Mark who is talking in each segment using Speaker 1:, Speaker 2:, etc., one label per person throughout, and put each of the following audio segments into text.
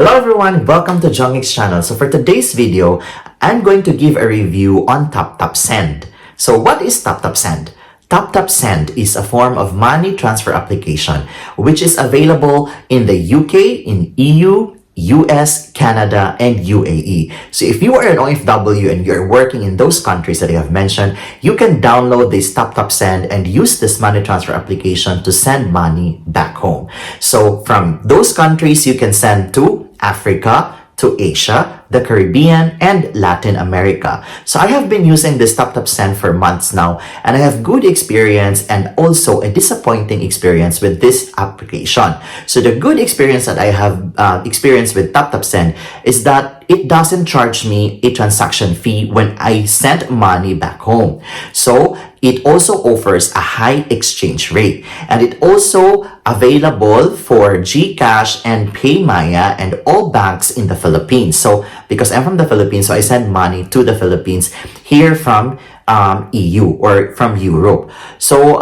Speaker 1: Hello everyone, welcome to Jongik's channel. So for today's video, I'm going to give a review on Taptap Send. So what is Taptap Send? Taptap Send is a form of money transfer application which is available in the UK, in EU, US, Canada, and UAE. So if you are an OFW and you're working in those countries that I have mentioned, you can download this Taptap Send and use this money transfer application to send money back home. So from those countries, you can send to Africa, to Asia, the Caribbean, and Latin America. So I have been using this Taptap Send for months now, and I have good experience and also a disappointing experience with this application. So the good experience that I have experienced with Taptap Send is that it doesn't charge me a transaction fee when I send money back home. So it also offers a high exchange rate, and it also available for GCash and PayMaya and all banks in the Philippines. So because I'm from the Philippines, so I send money to the Philippines here from EU or from Europe. So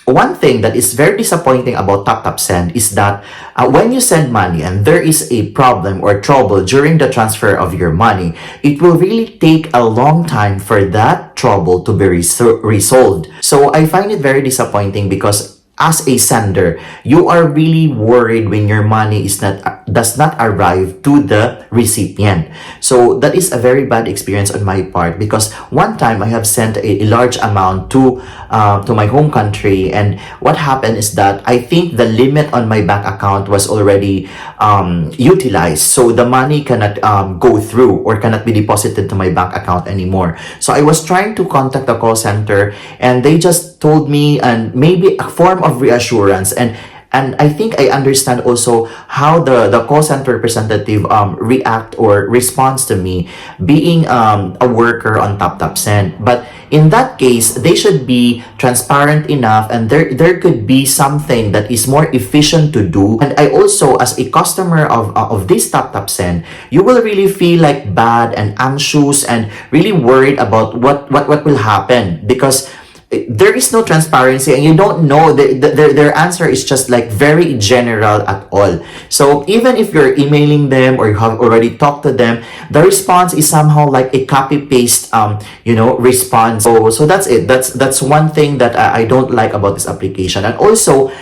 Speaker 1: one thing that is very disappointing about Taptap Send is that when you send money and there is a problem or trouble during the transfer of your money, it will really take a long time for that trouble to be resolved. So I find it very disappointing because as a sender, you are really worried when your money does not arrive to the recipient. So that is a very bad experience on my part, because one time I have sent a large amount to my home country, and what happened is that I think the limit on my bank account was already utilized, so the money cannot go through or cannot be deposited to my bank account anymore. So I was trying to contact the call center, and they just told me, and maybe a form of reassurance, and I think I understand also how the call center representative react or responds to me being a worker on Taptap Send. But in that case, they should be transparent enough, and there could be something that is more efficient to do. And I also, as a customer of this Taptap Send, you will really feel like bad and anxious and really worried about what will happen, because there is no transparency, and you don't know, their answer is just like very general at all. So even if you're emailing them or you have already talked to them, the response is somehow like a copy paste response. So that's it. That's one thing that I don't like about this application. And also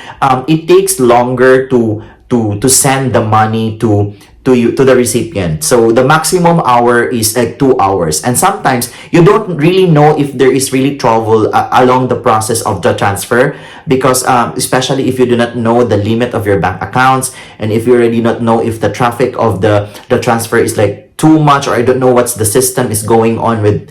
Speaker 1: it takes longer to send the money to the recipient. So the maximum hour is like 2 hours, and sometimes you don't really know if there is really trouble along the process of the transfer, because especially if you do not know the limit of your bank accounts, and if you already not know if the traffic of the transfer is like too much, or I don't know what's the system is going on with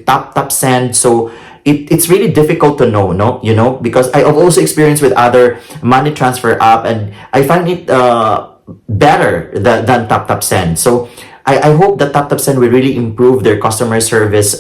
Speaker 1: Taptap Send. So it's really difficult to know, because I have also experienced with other money transfer app, and I find it better than Taptap Send. So I hope that Taptap Send will really improve their customer service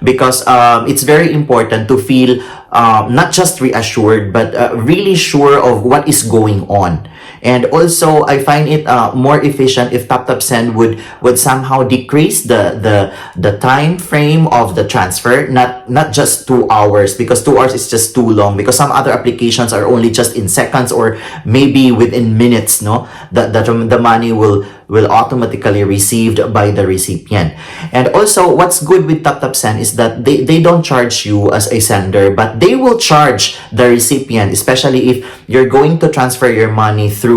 Speaker 1: because it's very important to feel not just reassured, but really sure of what is going on. And also I find it more efficient if Taptap Send would somehow decrease the time frame of the transfer, not just 2 hours, because 2 hours is just too long, because some other applications are only just in seconds or maybe within minutes, the money will automatically received by the recipient. And also what's good with Taptap Send is that they don't charge you as a sender, but they will charge the recipient, especially if you're going to transfer your money through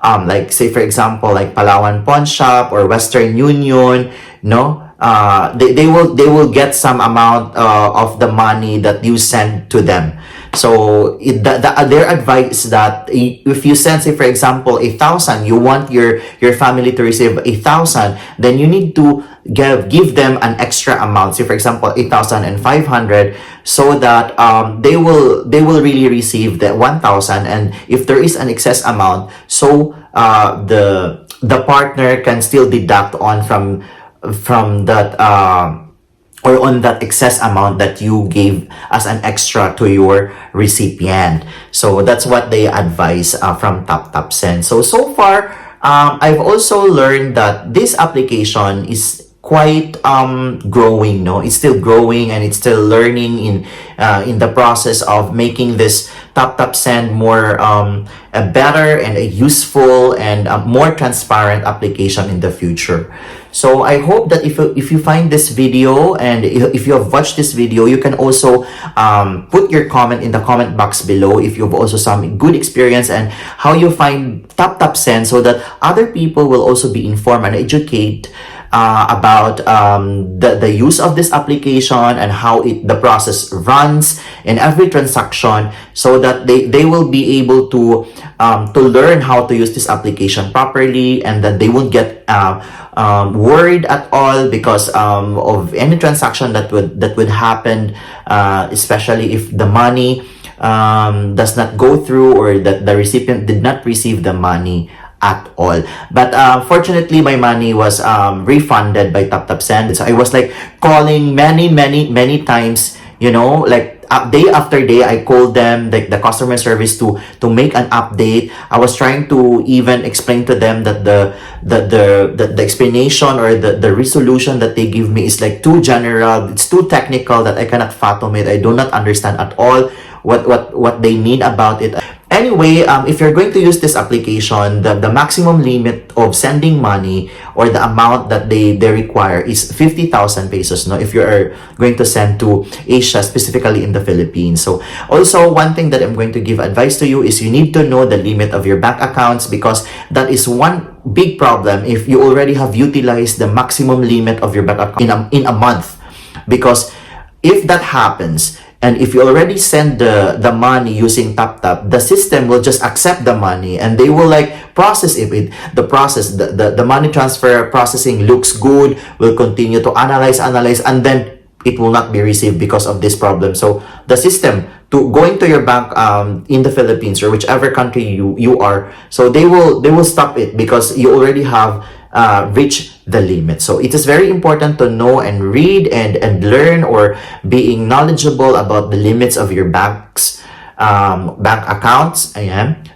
Speaker 1: like, say for example, like Palawan Pawn Shop or Western Union. They will get some amount of the money that you send to them. So their advice is that if you send, say for example, 1,000, you want your family to receive 1,000, then you need to give them an extra amount, say for example 8,500, so that they will really receive the 1,000. And if there is an excess amount, so the partner can still deduct on from that or on that excess amount that you gave as an extra to your recipient. So that's what they advise from Taptap Send. So far, I've also learned that this application is quite growing. It's still growing, and it's still learning in the process of making this Taptap Send more a better and a useful and more transparent application in the future. So I hope that if you find this video and if you have watched this video, you can also put your comment in the comment box below if you've also some good experience and how you find Taptap Send, so that other people will also be informed and educate about the use of this application and how the process runs in every transaction, so that they will be able to learn how to use this application properly, and that they won't get worried at all because of any transaction that would happen, especially if the money does not go through, or that the recipient did not receive the money at all. But fortunately, my money was refunded by Taptap Send. So I was like calling many times, like day after day. I called them, like the customer service, to make an update. I was trying to even explain to them that the explanation or the resolution that they give me is like too general, it's too technical, that I cannot fathom it. I do not understand at all what they mean about it. Anyway, if you're going to use this application, the maximum limit of sending money, or the amount that they require, is 50,000 pesos, no, if you are going to send to Asia, specifically in the Philippines. So also, one thing that I'm going to give advice to you is you need to know the limit of your bank accounts, because that is one big problem if you already have utilized the maximum limit of your bank account in a month. Because if that happens, and if you already send the money using Taptap, the system will just accept the money and they will like process it. The money transfer processing looks good, will continue to analyze, and then it will not be received because of this problem. So the system going to your bank in the Philippines or whichever country you are, so they will stop it because you already have reached the limit. So it is very important to know and read and learn, or being knowledgeable about the limits of your bank accounts,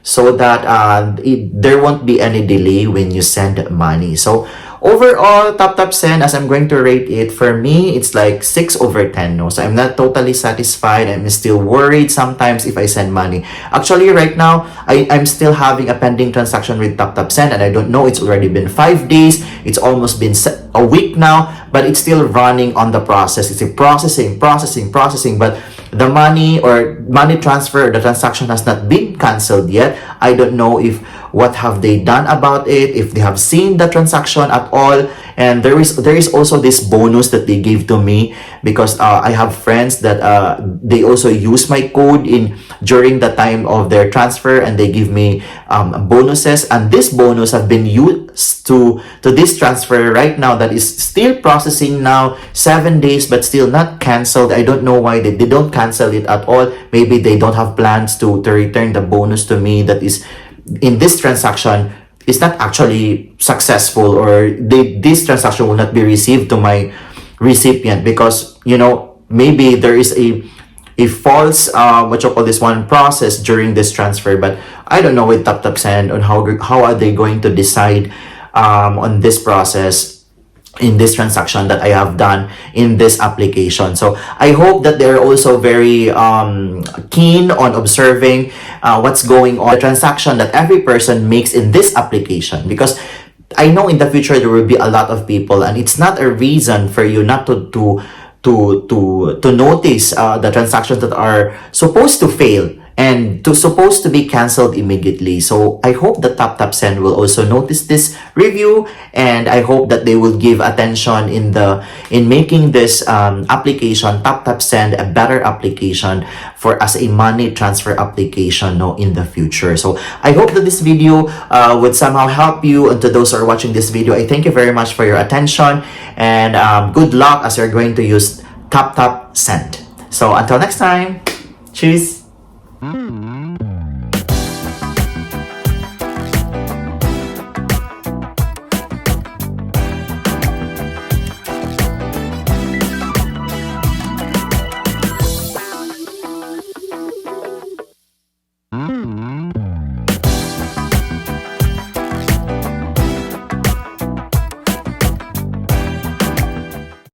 Speaker 1: so that there won't be any delay when you send money. So overall, Taptap Send, as I'm going to rate it, for me, it's like 6/10. No? So I'm not totally satisfied. I'm still worried sometimes if I send money. Actually, right now, I'm still having a pending transaction with Taptap Send, and I don't know, it's already been 5 days. It's almost been a week now, but it's still running on the process. It's processing, but the money or money transfer, the transaction has not been canceled yet. I don't know if what have they done about it, if they have seen the transaction at all. And there is also this bonus that they gave to me, because I have friends that they also use my code during the time of their transfer, and they give me bonuses, and this bonus have been used to this transfer right now that is still processing now, 7 days, but still not canceled. I don't know why they don't cancel it at all. Maybe they don't have plans to return the bonus to me that is in this transaction is not actually successful, or this transaction will not be received to my recipient, because maybe there is a false process during this transfer. But I don't know with Taptap Send on how are they going to decide on this process in this transaction that I have done in this application. So I hope that they're also very keen on observing what's going on, the transaction that every person makes in this application, because I know in the future there will be a lot of people, and it's not a reason for you not to notice the transactions that are supposed to fail and supposed to be canceled immediately. So I hope that Taptap Send will also notice this review, and I hope that they will give attention in making this application, Taptap Send, a better application as a money transfer application in the future. So I hope that this video would somehow help you. And to those who are watching this video, I thank you very much for your attention, and good luck as you're going to use Taptap Send. So until next time, cheers!